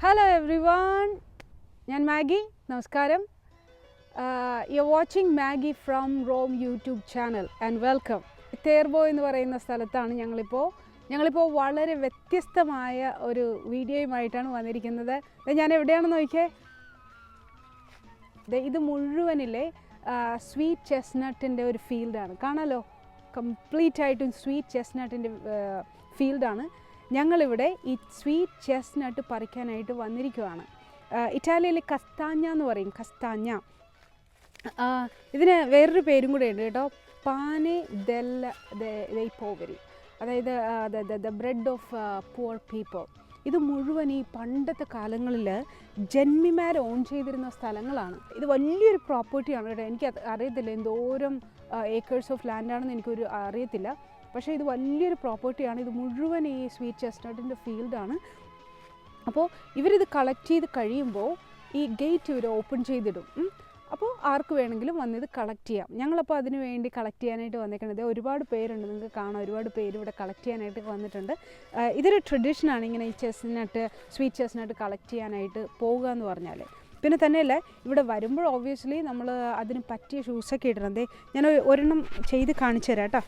Hello everyone, ഞാൻ Maggi. നമസ്കാരം. You're watching Maggie from Rome YouTube channel and welcome. തേർബോ എന്ന് പറയുന്ന സ്ഥലത്താണ് ഞങ്ങളിപ്പോൾ വളരെ വ്യത്യസ്തമായ ഒരു വീഡിയോയുമായിട്ടാണ് വന്നിരിക്കുന്നത്. ഞാൻ എവിടെയാണെന്ന് നോക്കിയേ, ഇത് മുഴുവനിലെ സ്വീറ്റ് ചെസ്നട്ടിൻ്റെ ഒരു ഫീൽഡാണ്. കാണാലോ, കംപ്ലീറ്റ് ആയിട്ടും സ്വീറ്റ് ചെസ്നട്ടിൻ്റെ ഫീൽഡാണ്. ഞങ്ങളിവിടെ ഈ സ്വീറ്റ് ചെസ്നട്ട് പറിക്കാനായിട്ട് വന്നിരിക്കുകയാണ്. ഇറ്റാലിയയിൽ കസ്താഞ്ഞ എന്ന് പറയും, കസ്താഞ്ഞ. ഇതിന് വേറൊരു പേരും കൂടെ ഉണ്ട് കേട്ടോ, പാനെ ദെൽ പോവരി, അതായത് the bread of poor people. ഇത് മുഴുവൻ ഈ പണ്ടത്തെ കാലങ്ങളിൽ ജന്മിമാർ ഓൺ ചെയ്തിരുന്ന സ്ഥലങ്ങളാണ്. ഇത് വലിയൊരു പ്രോപ്പർട്ടിയാണ് കേട്ടോ. എനിക്ക് അറിയത്തില്ല എന്തോരം ഏക്കേഴ്സ് ഓഫ് ലാൻഡാണെന്ന് എനിക്കൊരു അറിയത്തില്ല, പക്ഷേ ഇത് വലിയൊരു പ്രോപ്പർട്ടിയാണ്. ഇത് മുഴുവൻ ഈ സ്വീറ്റ് ചെസ്നട്ടിൻ്റെ ഫീൽഡാണ്. അപ്പോൾ ഇവരിത് കളക്ട് ചെയ്ത് കഴിയുമ്പോൾ ഈ ഗേറ്റ് ഇവർ ഓപ്പൺ ചെയ്തിടും. അപ്പോൾ ആർക്ക് വേണമെങ്കിലും വന്നിത് കളക്ട് ചെയ്യാം. ഞങ്ങളപ്പോൾ അതിന് വേണ്ടി കളക്ട് ചെയ്യാനായിട്ട് വന്നേക്കുന്നത്. ഒരുപാട് പേരുണ്ട്, നിങ്ങൾക്ക് കാണാം, ഒരുപാട് പേര് ഇവിടെ കളക്ട് ചെയ്യാനായിട്ട് വന്നിട്ടുണ്ട്. ഇതൊരു ട്രഡീഷനാണ്, ഇങ്ങനെ ഈ ചെസ്നട്ട്, സ്വീറ്റ് ചെസ്നട്ട് കളക്ട് ചെയ്യാനായിട്ട് പോകുക എന്ന് പറഞ്ഞാൽ. പിന്നെ തന്നെയല്ല, ഇവിടെ വരുമ്പോൾ ഓബ്വിയസ്ലി നമ്മൾ അതിന് പറ്റിയ ഷൂസൊക്കെ ഇടണം. ഞാൻ ഒരെണ്ണം ചെയ്ത് കാണിച്ചു തരാം കേട്ടോ,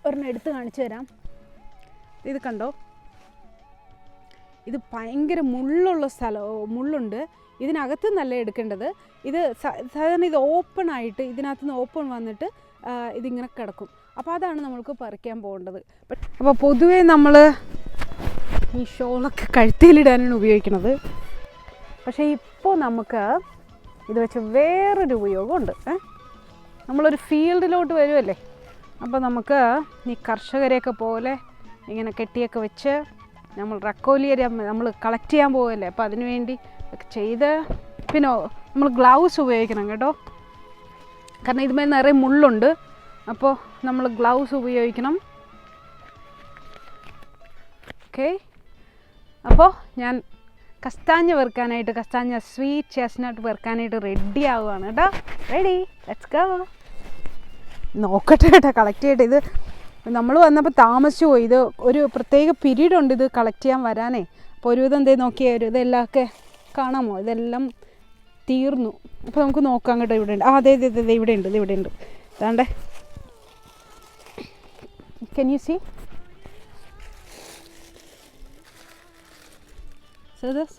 ഒരെണ്ണം എടുത്ത് കാണിച്ചു തരാം. ഇത് കണ്ടോ, ഇത് ഭയങ്കര മുള്ളുണ്ട്. ഇതിനകത്ത് നല്ല എടുക്കേണ്ടത്. ഇത് സാധാരണ ഇത് ഓപ്പൺ ആയിട്ട്, ഇതിനകത്ത് നിന്ന് ഓപ്പൺ വന്നിട്ട് ഇതിങ്ങനെ കിടക്കും. അപ്പോൾ അതാണ് നമ്മൾക്ക് പറിക്കാൻ പോകേണ്ടത്. അപ്പോൾ പൊതുവേ നമ്മൾ ഈ ഷോളൊക്കെ കഴുത്തിലിടാനാണ് ഉപയോഗിക്കുന്നത്. പക്ഷേ ഇപ്പോൾ നമുക്ക് ഇത് വെച്ച് വേറൊരു ഉപയോഗമുണ്ട്. നമ്മളൊരു ഫീൽഡിലോട്ട് വരുമല്ലേ, അപ്പോൾ നമുക്ക് ഈ കർഷകരെയൊക്കെ പോലെ ഇങ്ങനെ കെട്ടിയൊക്കെ വെച്ച് നമ്മൾ റക്കോലിയരെ നമ്മൾ കളക്ട് ചെയ്യാൻ പോവല്ലേ. അപ്പോൾ അതിനു വേണ്ടി ചെയ്ത്, പിന്നെ നമ്മൾ ഗ്ലൗസ് ഉപയോഗിക്കണം കേട്ടോ, കാരണം ഇതുമേൽ നിറയെ മുള്ളുണ്ട്. അപ്പോൾ നമ്മൾ ഗ്ലൗസ് ഉപയോഗിക്കണം. ഓക്കെ, അപ്പോൾ ഞാൻ കസ്താഞ്ഞ സ്വീറ്റ് ചെസ്നട്ട് പെറുക്കാനായിട്ട് റെഡി ആവുകയാണ് കേട്ടോ. Ready, let's go. നോക്കട്ടെ കേട്ടോ, കളക്ട് ചെയ്യട്ടെ. ഇത് നമ്മൾ വന്നപ്പോൾ താമസിച്ചു പോയി. ഇത് ഒരു പ്രത്യേക പീരീഡ് ഉണ്ട് ഇത് കളക്ട് ചെയ്യാൻ വരാനേ. അപ്പോൾ ഒരുവിധം എന്തേ നോക്കിയാൽ ഇതെല്ലാം ഒക്കെ കാണാമോ, ഇതെല്ലാം തീർന്നു. അപ്പോൾ നമുക്ക് നോക്കാം കേട്ടോ. ഇവിടെ ഉണ്ട്, അതെ ഇവിടെ ഉണ്ട്. ഇതാണ്ടേ, can you see this?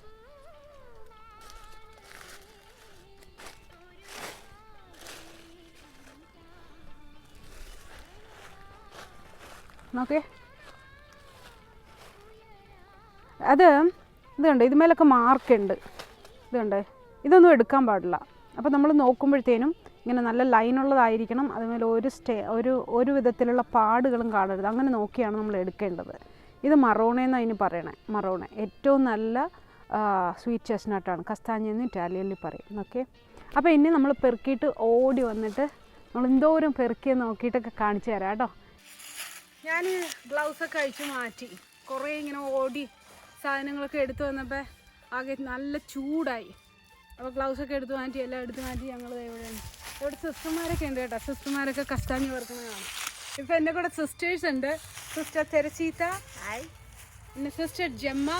Okay, ഇതുണ്ട്, ഇതുമേലൊക്കെ മാർക്കുണ്ട്. ഇതൊന്നും എടുക്കാൻ പാടില്ല. അപ്പോൾ നമ്മൾ നോക്കുമ്പോഴത്തേനും ഇങ്ങനെ നല്ല ലൈനുള്ളതായിരിക്കണം. അതുമേലെ ഒരു വിധത്തിലുള്ള പാടുകളും കാണരുത്. അങ്ങനെ നോക്കിയാണ് നമ്മൾ എടുക്കേണ്ടത്. ഇത് മറോണേന്ന് അതിന് പറയണേ. മറോണെ ഏറ്റവും നല്ല സ്വീറ്റ് ചെസ്നട്ടാണ്. കസ്താഞ്ഞെന്ന് ഇറ്റാലിയനിൽ പറയും. ഓക്കെ, അപ്പോൾ ഇനി നമ്മൾ പെറുക്കിയിട്ട് ഓടി വന്നിട്ട് നമ്മൾ എന്തോരം പെറുക്കിയെന്ന് നോക്കിയിട്ടൊക്കെ കാണിച്ചു തരാം കേട്ടോ. ഞാൻ ഗ്ലൗസൊക്കെ അഴിച്ച് മാറ്റി, കുറേ ഇങ്ങനെ ഓടി സാധനങ്ങളൊക്കെ എടുത്തു വന്നപ്പോൾ ആകെ നല്ല ചൂടായി. അപ്പോൾ ഗ്ലൗസൊക്കെ എല്ലാം എടുത്ത് മാറ്റി ഞങ്ങൾ ഇവിടെ സിസ്റ്റർമാരൊക്കെ ഉണ്ട് കേട്ടോ. സിസ്റ്റർമാരൊക്കെ കസ്താഞ്ഞ് പെറുക്കുന്നതാണ്. ഇപ്പോൾ എൻ്റെ കൂടെ സിസ്റ്റേഴ്സ് ഉണ്ട്. സിസ്റ്റർ തെരസീത്ത, പിന്നെ സിസ്റ്റർ ജെമ്മ.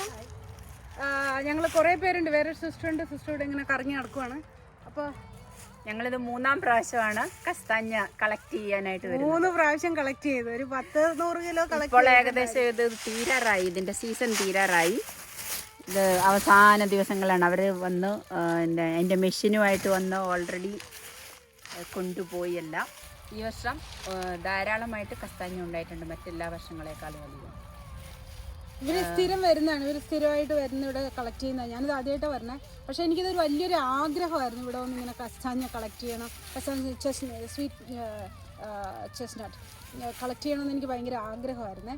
ഞങ്ങൾ കുറേ പേരുണ്ട്. വേറൊരു സിസ്റ്ററുണ്ട്. സിസ്റ്ററോട് ഇങ്ങനെ കറങ്ങി നടക്കുവാണ്. അപ്പോൾ ഞങ്ങളിത് 3-ാം പ്രാവശ്യമാണ് കസ്താഞ്ഞ കളക്ട് ചെയ്യാനായിട്ട് വരുന്നത്. 3 പ്രാവശ്യം കളക്ട് ചെയ്തു, ഒരു 10-100 കിലോ കളക്ട്. ഇപ്പോൾ ഏകദേശം ഇത് തീരാറായി, ഇതിൻ്റെ സീസൺ തീരാറായി. ഇത് അവസാന ദിവസങ്ങളാണ്. അവർ വന്ന് എൻ്റെ മെഷീനുമായിട്ട് വന്ന് ഓൾറെഡി കൊണ്ടുപോയി എല്ലാം. ഈ വർഷം ധാരാളമായിട്ട് കസ്താഞ്ഞ ഉണ്ടായിട്ടുണ്ട്, മറ്റെല്ലാ വർഷങ്ങളെക്കാളും അധികം. ഇവർ സ്ഥിരം വരുന്നതാണ്, ഇവർ സ്ഥിരമായിട്ട് വരുന്ന ഇവിടെ കളക്ട് ചെയ്യുന്നതാണ്. ഞാനിത് ആദ്യമായിട്ടാണ് വരുന്നത്. പക്ഷേ എനിക്കിതൊരു വലിയൊരു ആഗ്രഹമായിരുന്നു ഇവിടെ വന്ന് ഇങ്ങനെ കസ്താഞ്ഞ കളക്ട് ചെയ്യണം, സ്വീറ്റ് ചെസ്നട്ട് കളക്ട് ചെയ്യണമെന്ന് എനിക്ക് ഭയങ്കര ആഗ്രഹമായിരുന്നേ.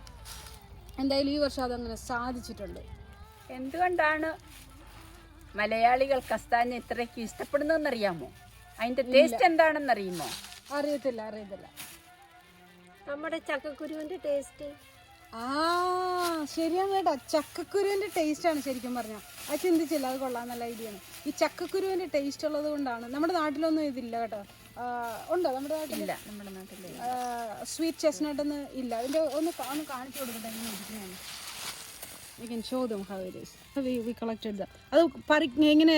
എന്തായാലും ഈ വർഷം അതങ്ങനെ സാധിച്ചിട്ടുണ്ട്. എന്തുകൊണ്ടാണ് മലയാളികൾ കസ്താഞ്ഞ ഇത്രയ്ക്ക് ഇഷ്ടപ്പെടുന്നതെന്നറിയാമോ? അതിൻ്റെ ടേസ്റ്റ് എന്താണെന്നറിയുമോ? അറിയത്തില്ല. നമ്മുടെ ചക്കക്കുരുവിൻ്റെ ടേസ്റ്റ്. ശരിയാണ് കേട്ടോ, ചക്കക്കുരുവിൻ്റെ ടേസ്റ്റാണ് ശരിക്കും പറഞ്ഞാൽ. അത് ചിന്തിച്ചില്ല, അത് കൊള്ളാം, നല്ല ഐഡിയ ആണ്. ഈ ചക്കക്കുരുവിൻ്റെ ടേസ്റ്റ് ഉള്ളത് കൊണ്ടാണ്. നമ്മുടെ നാട്ടിലൊന്നും ഇതില്ല കേട്ടോ. ഉണ്ടോ നമ്മുടെ നാട്ടിലില്ല? നമ്മുടെ നാട്ടിൽ സ്വീറ്റ് ചെസ്നട്ട് ഒന്നും ഇല്ല. അതിൻ്റെ ഒന്ന് കാണിച്ചു കൊടുക്കട്ടെ എങ്ങനെ ഇരിക്കുന്നതാണ്. We can show them how it is. So we collected that. അത് ഇങ്ങനെ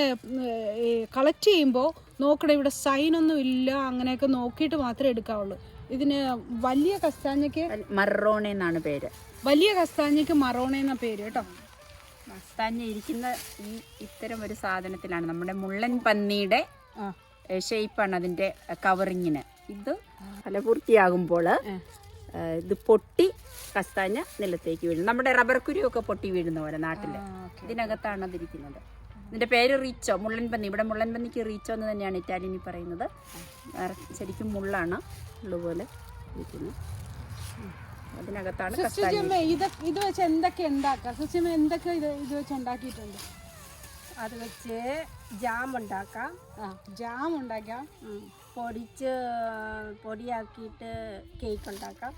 കളക്ട് ചെയ്യുമ്പോൾ നോക്കണേ ഇവിടെ സൈനൊന്നും ഇല്ല, അങ്ങനെയൊക്കെ നോക്കിയിട്ട് മാത്രമേ എടുക്കാവുള്ളൂ. ഇതിന് വലിയ കസ്താഞ്ഞയ്ക്ക് മറോണ എന്നാണ് പേര്. വലിയ കസ്താഞ്ഞയ്ക്ക് മറോണ എന്ന പേര് കേട്ടോ. കസ്താഞ്ഞ ഇരിക്കുന്ന ഈ ഇത്തരം ഒരു സാധനത്തിലാണ്. നമ്മുടെ മുള്ളൻ പന്നിയുടെ ഷേപ്പാണ് അതിൻ്റെ കവറിങ്ങിന്. ഇത് ഫലപൂർത്തിയാകുമ്പോൾ ഇത് പൊട്ടി കസ്താഞ്ഞ നിലത്തേക്ക് വീഴും. നമ്മുടെ റബ്ബർ കുരുവൊക്കെ പൊട്ടി വീഴുന്ന പോലെ നാട്ടിൽ. ഇതിനകത്താണ് അതിരിക്കുന്നത്. ഇതിൻ്റെ പേര് റീച്ചോ, മുള്ളൻ പന്നി. ഇവിടെ മുള്ളൻ പന്നിക്ക് റീച്ചോ എന്ന് തന്നെയാണ് ഇറ്റാലിയനിൽ പറയുന്നത്. ശരിക്കും മുള്ളാണ്, മുള്ളുപോലെ ഇരിക്കുന്നത്. അതിനകത്താണ് ഇത് വെച്ച് എന്തൊക്കെ ഉണ്ടാക്കാം? സുച്ചിമ്മ എന്തൊക്കെ ഇത് വെച്ച് ഉണ്ടാക്കിയിട്ടുണ്ട്? അത് വെച്ച് ജാം ഉണ്ടാക്കാം. ജാം ഉണ്ടാക്കാം. പൊടിയാക്കിയിട്ട് കേക്ക് ഉണ്ടാക്കാം.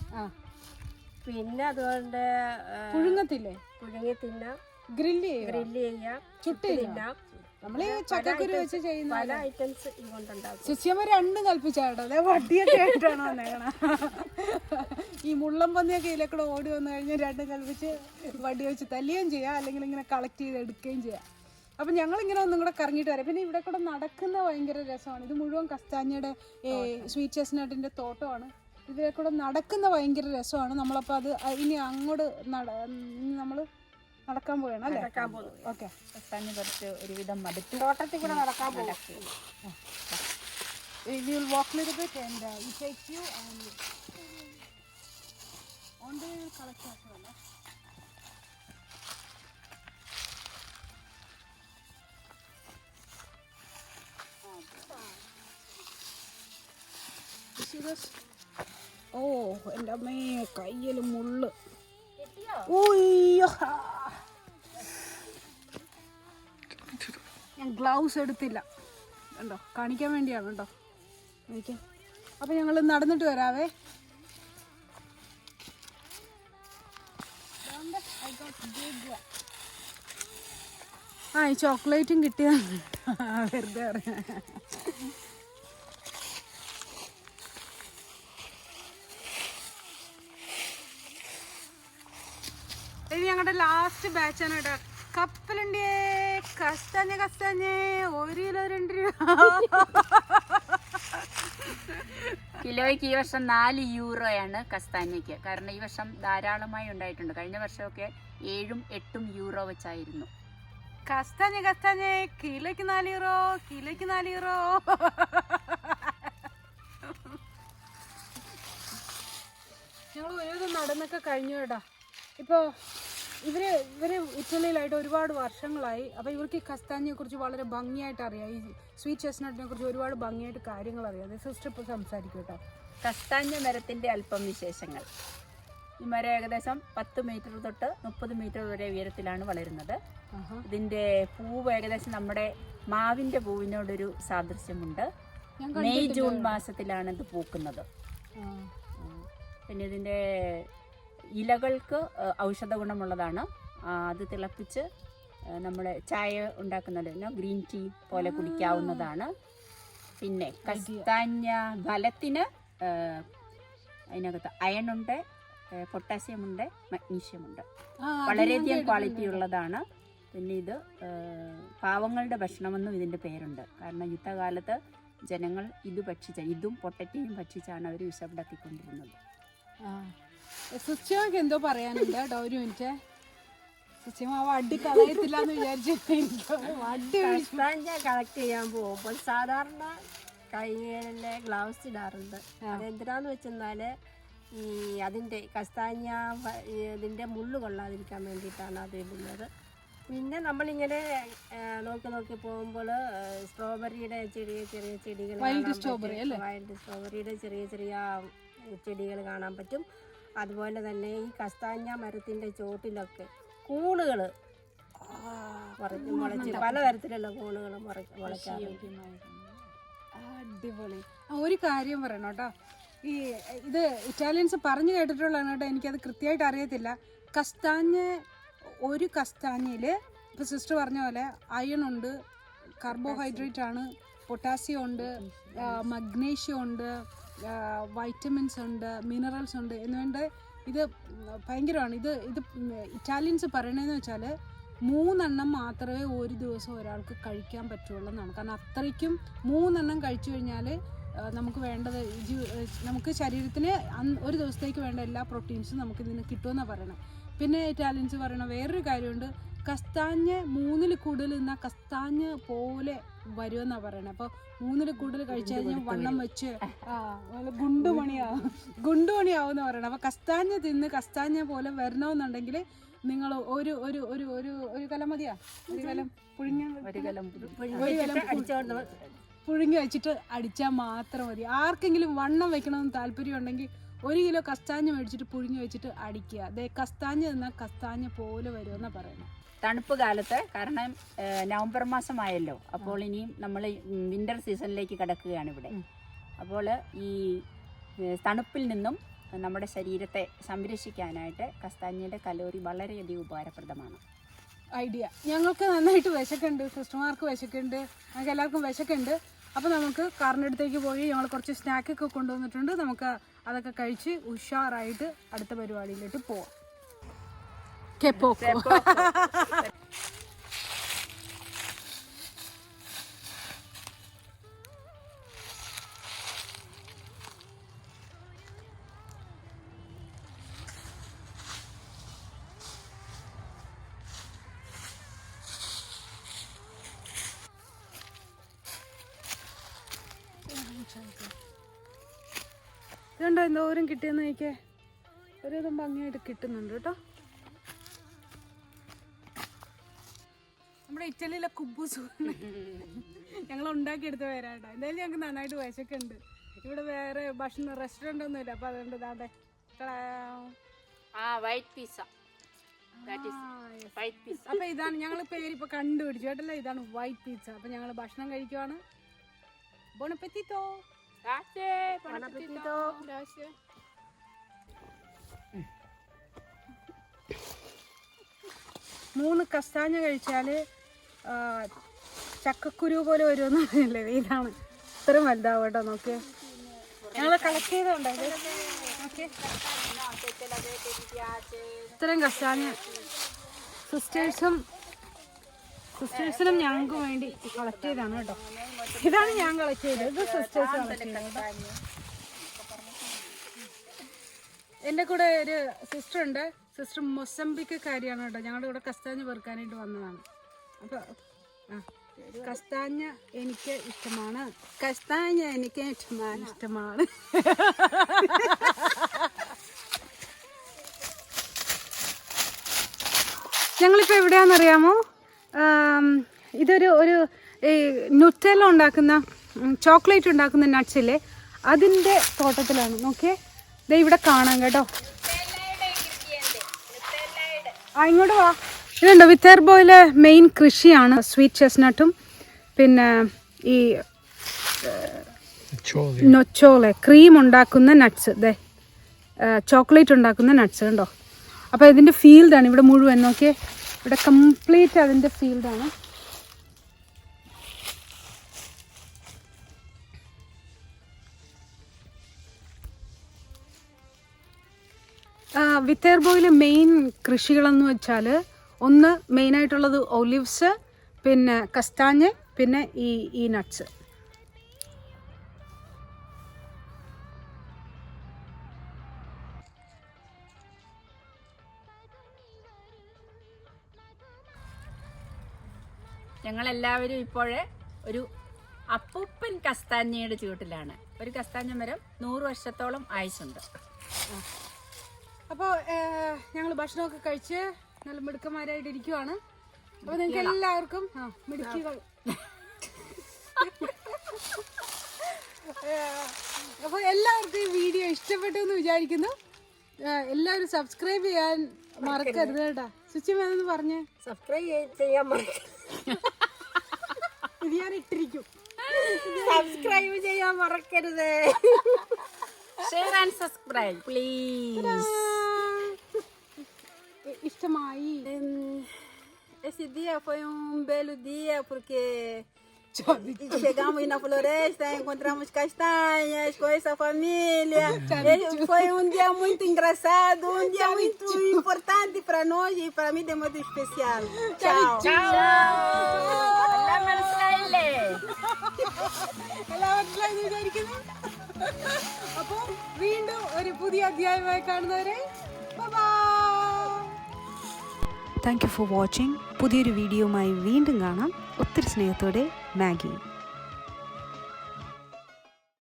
പിന്നെ അതുകൊണ്ട് പുഴുങ്ങത്തില്ലേ? പുഴുങ്ങി തിന്നാം, ഗ്രില്ല് ചെയ്യാം, ചുട്ട് തിന്നാം. നമ്മള് ചക്കക്കുരു വെച്ച് ചെയ്യുന്ന പല ഐറ്റംസ് ഇതുകൊണ്ടുണ്ടാക്കും. സുച്ചിയമ്മ രണ്ടും കൽപ്പിച്ചാട്ടോ. അതെ, വടിയൊക്കെ ആയിട്ടാണ് വന്നേക്കണ. ഈ മുള്ളം പന്നിയൊക്കെ ഇതിലേക്കൂടെ ഓടി വന്നു കഴിഞ്ഞാൽ രണ്ടും കൽപ്പിച്ച് വടി വെച്ച് തല്ലുകയും ചെയ്യാം, അല്ലെങ്കിൽ ഇങ്ങനെ കളക്ട് ചെയ്ത് എടുക്കുകയും ചെയ്യാം. അപ്പം ഞങ്ങളിങ്ങനെ ഒന്നും കൂടെ കറങ്ങിയിട്ട് വരാം. പിന്നെ ഇവിടെ കൂടെ നടക്കുന്ന ഭയങ്കര രസമാണ്. ഇത് മുഴുവൻ കസ്താഞ്ഞയുടെ സ്വീറ്റ് ചെസ്നട്ടിൻ്റെ തോട്ടമാണ്. ഇതിലെ കൂടെ നടക്കുന്ന ഭയങ്കര രസമാണ്. നമ്മളപ്പോൾ അത് ഇനി അങ്ങോട്ട് നമ്മൾ നടക്കാൻ പോവുകയാണ് അല്ലേ? ഓക്കെ. കസ്താഞ്ഞ കുറച്ച് ഒരുവിധം മടുത്തു. തോട്ടത്തിൽ കൂടെ നടക്കാൻ പോകും. We will walk a little bit and we take you and on the collect as well. ഓ എൻ്റെ അമ്മേ, കയ്യിൽ മുള്ള്. ഞാൻ ഗ്ലൗസ് എടുത്തില്ല കണ്ടോ, കാണിക്കാൻ വേണ്ടിയാണ് കേട്ടോ എനിക്ക്. അപ്പം ഞങ്ങൾ നടന്നിട്ട് വരാവേ. ഈ ചോക്ലേറ്റും കിട്ടിയതാണ് വെറുതെ പറയാം. ഇത് ഞങ്ങളുടെ ലാസ്റ്റ് ബാച്ചാണ് കേട്ടോ. കപ്പലുണ്ടേ, കസ്താഞ്ഞേ 1 കിലോ 2 രൂപ. കിലോയ്ക്ക് ഈ വർഷം 4 യൂറോയാണ് കസ്താഞ്ഞയ്ക്ക്. കാരണം ഈ വർഷം ധാരാളമായി ഉണ്ടായിട്ടുണ്ട്. കഴിഞ്ഞ വർഷമൊക്കെ 7 8 യൂറോ വെച്ചായിരുന്നു. കസ്താഞ്ഞേ കിലോയ്ക്ക് 4 യൂറോ, കിലോയ്ക്ക് 4 യൂറോ. ഞങ്ങൾ ഒരു നടന്നൊക്കെ കഴിഞ്ഞു കേട്ടോ. ഇപ്പോൾ ഇവർ ഇറ്റലിയിലായിട്ട് ഒരുപാട് വർഷങ്ങളായി. അപ്പോൾ ഇവർക്ക് ഈ കസ്താഞ്ഞയെക്കുറിച്ച് വളരെ ഭംഗിയായിട്ട് അറിയാം. ഈ സ്വീറ്റ് ചെസ്നട്ടിനെ കുറിച്ച് ഒരുപാട് ഭംഗിയായിട്ട് കാര്യങ്ങൾ അറിയാം. അത് സിസ്റ്റർ ഇപ്പോൾ സംസാരിക്കും കേട്ടോ. കസ്താഞ്ഞ മരത്തിൻ്റെ അല്പം വിശേഷങ്ങൾ. ഈ മരം ഏകദേശം 10 മീറ്റർ തൊട്ട് 30 മീറ്റർ വരെ ഉയരത്തിലാണ് വളരുന്നത്. ഇതിൻ്റെ പൂവ് ഏകദേശം നമ്മുടെ മാവിൻ്റെ പൂവിനോടൊരു സാദൃശ്യമുണ്ട്. മെയ് ജൂൺ മാസത്തിലാണ് ഇത് പൂക്കുന്നത്. പിന്നെ ഇതിൻ്റെ ഇലകൾക്ക് ഔഷധ ഗുണമുള്ളതാണ്. അത് തിളപ്പിച്ച് നമ്മൾ ചായ ഉണ്ടാക്കുന്നത് ഗ്രീൻ ടീ പോലെ കുടിക്കാവുന്നതാണ്. പിന്നെ കസ്താഞ്ഞ ഫലത്തിന് അതിനകത്ത് അയണുണ്ട്, പൊട്ടാസ്യമുണ്ട്, മഗ്നീഷ്യമുണ്ട്. വളരെയധികം ക്വാളിറ്റി ഉള്ളതാണ്. പിന്നെ ഇത് പാവങ്ങളുടെ ഭക്ഷണമെന്നും ഇതിൻ്റെ പേരുണ്ട്. കാരണം യുദ്ധകാലത്ത് ജനങ്ങൾ ഇതും പൊട്ടറ്റയും ഭക്ഷിച്ചാണ് അവർ വിശപ്പടക്കിക്കൊണ്ടിരുന്നത്. സുച്ചിമക്ക് എന്തോ പറയാനുണ്ട് കേട്ടോ. ഒരു മിനിറ്റ്. സുച്ചിമ വടി കളയത്തില്ല എന്ന് വിചാരിച്ചു. കളക്ട് ചെയ്യാൻ പോകുമ്പോൾ സാധാരണ കൈയിലെ ഗ്ലൗസ് ഇടാറുണ്ട്. അതെന്തിനാന്ന് വെച്ചെന്നാൽ ഈ അതിൻ്റെ കസ്താഞ്ഞ ഇതിൻ്റെ മുള്ളു കൊള്ളാതിരിക്കാൻ വേണ്ടിയിട്ടാണ് അത് ഇടുന്നത്. പിന്നെ നമ്മളിങ്ങനെ നോക്കി പോകുമ്പോൾ സ്ട്രോബെറിയുടെ ചെറിയ ചെടികൾ, വൈൽഡ് സ്ട്രോബെറിയുടെ ചെറിയ ചെടികൾ കാണാൻ പറ്റും. അതുപോലെ തന്നെ ഈ കസ്താഞ്ഞ മരത്തിൻ്റെ ചോട്ടിലൊക്കെ കൂണുകൾ മുളച്ച് പലതരത്തിലുള്ള കൂണുകൾ മുളയ്ക്കാറുണ്ട്. അടിപൊളി. ഒരു കാര്യം പറയണം കേട്ടോ. ഇത് ഇറ്റാലിയൻസ് പറഞ്ഞു കേട്ടിട്ടുള്ളതാണ് കേട്ടോ. എനിക്കത് കൃത്യമായിട്ട് അറിയത്തില്ല. ഒരു കസ്താഞ്ഞയിൽ ഇപ്പോൾ സിസ്റ്റർ പറഞ്ഞ പോലെ അയൺ ഉണ്ട്, കാർബോഹൈഡ്രേറ്റ് ആണ്, പൊട്ടാസ്യം ഉണ്ട്, മഗ്നീഷ്യം ഉണ്ട്, വൈറ്റമിൻസ് ഉണ്ട്, മിനറൽസ് ഉണ്ട് എന്നുകൊണ്ട് ഇത് ഭയങ്കരമാണ്. ഇത് ഇറ്റാലിയൻസ് പറയണതെന്ന് വെച്ചാൽ 3 എണ്ണം മാത്രമേ ഒരു ദിവസം ഒരാൾക്ക് കഴിക്കാൻ പറ്റുള്ളൂ എന്നാണ്. കാരണം അത്രയ്ക്കും 3 എണ്ണം കഴിച്ചു കഴിഞ്ഞാൽ നമുക്ക് വേണ്ടത് നമുക്ക് ശരീരത്തിന് ഒരു ദിവസത്തേക്ക് വേണ്ട എല്ലാ പ്രോട്ടീൻസും നമുക്ക് ഇതിന് കിട്ടുമെന്നാണ് പറയണത്. പിന്നെ ഇറ്റാലിയൻസ് പറയണ വേറൊരു കാര്യമുണ്ട്, കസ്താഞ്ഞ് 3-ൽ കൂടുതൽ നിന്നാൽ കസ്താഞ്ഞ് പോലെ വരുമെന്നാണ് പറയണത്. അപ്പോൾ 3-ൽ കൂടുതൽ കഴിച്ചു കഴിഞ്ഞാൽ വണ്ണം വെച്ച് ഗുണ്ടുമണിയാവും എന്ന് പറയണം. അപ്പോൾ കസ്താഞ്ഞ് തിന്ന് കസ്താഞ്ഞ പോലെ വരണമെന്നുണ്ടെങ്കിൽ നിങ്ങൾ ഒരു കലം മതിയാ, ഒരു കലം പുഴുങ്ങി വെച്ചിട്ട് അടിച്ചാൽ മാത്രം മതി. ആർക്കെങ്കിലും വണ്ണം വെക്കണമെന്ന് താല്പര്യം ഉണ്ടെങ്കിൽ 1 കിലോ കസ്താഞ്ഞ് മേടിച്ചിട്ട് പുഴുങ്ങി വെച്ചിട്ട് അടിക്കുക. അതേ കസ്താഞ്ഞ് തിന്നാൽ കസ്താഞ്ഞ പോലെ വരുമെന്നാണ് പറയുന്നത്. തണുപ്പ് കാലത്ത്, കാരണം നവംബർ മാസമായല്ലോ, അപ്പോൾ ഇനിയും നമ്മൾ വിൻ്റർ സീസണിലേക്ക് കിടക്കുകയാണ് ഇവിടെ. അപ്പോൾ ഈ തണുപ്പിൽ നിന്നും നമ്മുടെ ശരീരത്തെ സംരക്ഷിക്കാനായിട്ട് കസ്താഞ്ഞയുടെ കലോറി വളരെയധികം ഉപകാരപ്രദമാണ്. ഐഡിയ. ഞങ്ങൾക്ക് നന്നായിട്ട് വിശക്കുണ്ട്, സിസ്റ്റർമാർക്ക് വിശക്കുണ്ട്, ഞങ്ങൾക്ക് എല്ലാവർക്കും വിശക്കുണ്ട്. അപ്പോൾ നമുക്ക് കാറിൻ്റെ അടുത്തേക്ക് പോയി ഞങ്ങൾ കുറച്ച് സ്നാക്കൊക്കെ കൊണ്ടുവന്നിട്ടുണ്ട്. നമുക്ക് അതൊക്കെ കഴിച്ച് ഉഷാറായിട്ട് അടുത്ത പരിപാടിയിലോട്ട് പോവാം. ഇതുണ്ടോ എന്തോരം കിട്ടിയെന്ന് നോക്കിയേ, ഒരുവിധം ഭംഗിയായിട്ട് കിട്ടുന്നുണ്ട് കേട്ടോ. നമ്മുടെ ഇറ്റലിയിലെ കുബൂസ് ഞങ്ങൾ ഉണ്ടാക്കിയെടുത്ത് വരാട്ടോ. എന്തായാലും ഞങ്ങൾക്ക് നന്നായിട്ട് വിശക്കുണ്ട്. ഇവിടെ വേറെ ഭക്ഷണം റെസ്റ്റോറൻ്റ് ഒന്നും ഇല്ല. അപ്പോൾ അതുകൊണ്ട് ഇതാണ്ടേ അപ്പോൾ ഇതാണ് ഞങ്ങൾ പേരിപ്പോൾ കണ്ടുപിടിച്ചു കേട്ടല്ലോ. ഇതാണ് വൈറ്റ് പിസ്സ. അപ്പോൾ ഞങ്ങൾ ഭക്ഷണം കഴിക്കുവാണ്. Buon appetito! Grazie! Buon appetito! Grazie. മൂന്ന് കസ്താഞ്ഞ കഴിച്ചാൽ ചക്കക്കുരു പോലെ വരുമെന്ന് പറഞ്ഞില്ലേ, ഇതാണ്. ഇത്രയും വലുതാവും കേട്ടോ. നോക്കിയേ, ഞങ്ങൾ കളക്ട് ചെയ്തുണ്ടായത്. ഓക്കെ, ഇത്രയും കസ്താഞ്ഞ സിസ്റ്റേഴ്സിനും ഞങ്ങൾക്ക് വേണ്ടി കളക്ട് ചെയ്താണ് കേട്ടോ. ഇതാണ് ഞാൻ കളക്ട് ചെയ്തത്, ഇത് സിസ്റ്റേഴ്സ് കളക്ട് ചെയ്തത്. എൻ്റെ കൂടെ ഒരു സിസ്റ്റർ ഉണ്ട്. സിസ്റ്റർ മൊസംബിക്കാരിയാണ് കേട്ടോ. ഞങ്ങളുടെ കൂടെ കസ്താഞ്ഞ പെറുക്കാനായിട്ട് വന്നതാണ്. അപ്പോൾ കസ്താഞ്ഞ എനിക്ക് ഇഷ്ടമാണ്. ഞങ്ങളിപ്പോൾ എവിടെയാണെന്നറിയാമോ? ഇതൊരു നുറ്റെല്ല ഉണ്ടാക്കുന്ന, ചോക്ലേറ്റ് ഉണ്ടാക്കുന്ന നട്ട്സില്ലേ, അതിൻ്റെ തോട്ടത്തിലാണ്. നോക്കിയേ, ദേ ഇവിടെ കാണാം കേട്ടോ. ഇങ്ങോട്ട് വാ. ഇതുണ്ടോ, വിത്തേർബോയിലെ മെയിൻ കൃഷിയാണ് സ്വീറ്റ് ചെസ്നട്ടും പിന്നെ ഈ നൊച്ചോളെ ക്രീം ഉണ്ടാക്കുന്ന നട്ട്സ്. ദേ ചോക്ലേറ്റ് ഉണ്ടാക്കുന്ന നട്ട്സ് കണ്ടോ. അപ്പോൾ ഇതിൻ്റെ ഫീൽഡാണ് ഇവിടെ മുഴുവൻ. നോക്കിയേ, ഇവിടെ കംപ്ലീറ്റ് അതിൻ്റെ ഫീൽഡാണ്. വിത്തേർബോയിലെ മെയിൻ കൃഷികളെന്ന് വെച്ചാൽ ഒന്ന് മെയിനായിട്ടുള്ളത് ഒലിവ്സ്, പിന്നെ കസ്താഞ്ഞ്, പിന്നെ ഈ നട്ട്സ്. ഞങ്ങളെല്ലാവരും ഇപ്പോഴേ ഒരു അപ്പൂപ്പൻ കസ്താഞ്ഞയുടെ ചുവട്ടിലാണ്. ഒരു കസ്താഞ്ഞ മരം 100 വർഷത്തോളം ആയുസുണ്ട്. അപ്പോൾ ഞങ്ങൾ ഭക്ഷണമൊക്കെ കഴിച്ച് നല്ല മിടുക്കന്മാരായിട്ട് ഇരിക്കുവാണ്. അപ്പോൾ നിങ്ങൾക്ക് എല്ലാവർക്കും മിടുക്കികൾ. അപ്പോൾ എല്ലാവർക്കും ഈ വീഡിയോ ഇഷ്ടപ്പെട്ടു എന്ന് വിചാരിക്കുന്നു. എല്ലാവരും സബ്സ്ക്രൈബ് ചെയ്യാൻ മറക്കരുത് കേട്ടോ. സുച്ചിമേന്ന് പറഞ്ഞേ, സബ്സ്ക്രൈബ് ചെയ്യാൻ ഇത് ഞാൻ ഇട്ടിരിക്കും. സബ്സ്ക്രൈബ് ചെയ്യാൻ മറക്കരുത്. Share and subscribe please. ഇഷ്ടമായി. Esse dia foi um belo dia porque Chegamos na floresta, encontramos castanhas com essa família. Foi um dia muito engraçado, um dia muito importante para nós e para mim de modo especial. Tchau. എല്ലാം മനസ്സിലായില്ലേ? എല്ലാം മനസ്സിലായെന്ന് വിചാരിക്കുന്നു. അപ്പോൾ വീണ്ടും ഒരു പുതിയ അധ്യായമായി കാണുന്നവരെ താങ്ക് യു ഫോർ വാച്ചിങ്. പുതിയൊരു വീഡിയോയുമായി വീണ്ടും കാണാം. ഒത്തിരി സ്നേഹത്തോടെ മാഗി.